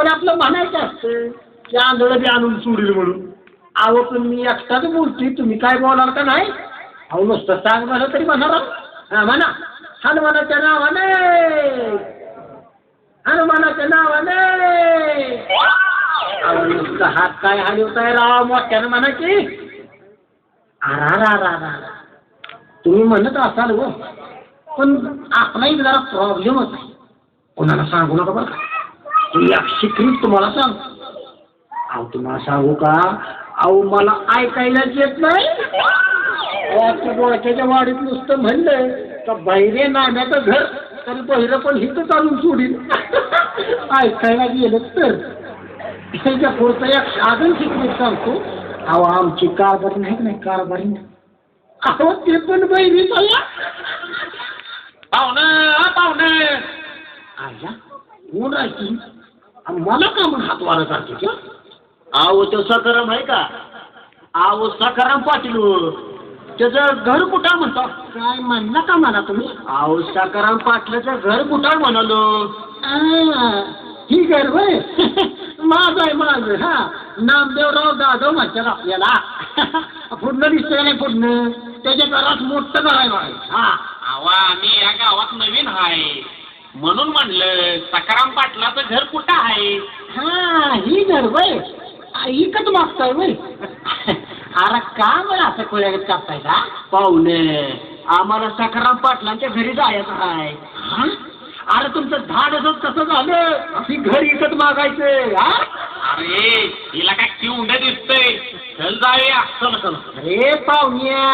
पण आपलं म्हणायचं असतं की आंधळ बी आणून सोडील म्हणून. अहो तुम्ही एकटाच बोलतोय, तुम्ही काय बोलाल का नाही? अहो नुसतं सांग म्हणा तरी म्हणणार. हा म्हणा, हनुमानाच्या नावाने, हनुमानाच्या नावाने. अहो नुसतं हात काय हलवताय राव, मोठ्यानं म्हणा की. अरा तुम्ही म्हणत असाल हो, पण आपला एक जरा प्रॉब्लेमच आहे. कोणाला सांगू नका बरं का. तुम्ही शिकवीत तुम्हाला सांग. अहो तुम्हाला सांगू का, अहो मला ऐकायलाच येत नाही. बोळक्याच्या वाडीत नुसतं म्हणलं का बहिरे नाण्याचं घर, तर बहिरं पण हिथं चालून सोडील. ऐकायला गेलं तर त्याच्या पुढचं एक साधन शिकवीत सांगतो. अहो आमची कारभारी नाही कारभारी. अहो ते पण बहिरी पाहुणे आया कोण राहायची मला का मग हात वाढत करते. अहो तो सकाराम आहे का? अहो सकाराम पाटील, त्याचं घर कुठं म्हणतो? काय म्हणलं का मला तुम्ही? अहो सकाराम पाटलाचं घर कुठं म्हणालो. ही घर होय. माझं आहे माझं. हा नामदेवराव जाधव म्हणतात आपल्याला. पुढलं दिसतंय नाही पुढनं, त्याच्या घरात मोठं घर आहे बाय. हा आवा आम्ही या गावात नवीन आहे म्हणून म्हणलं सकाराम पाटलाचं घर कुठं आहे. हा ही घर वय इकत मागताय वय. अरे का मला असं खोळ्यागत कापताय का? पाहुणे आम्हाला सकाराम पाटलांच्या घरी जायचं आहे. अरे तुमचं धाडसच कसं झालं की घर इकत मागायचं. हा अरे हिला काय किवंड दिसतंय, चल जाऊया. चल. अरे पाहुण्या,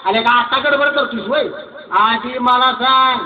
अरे का आता गडबड करतोस वय? आधी मला सांग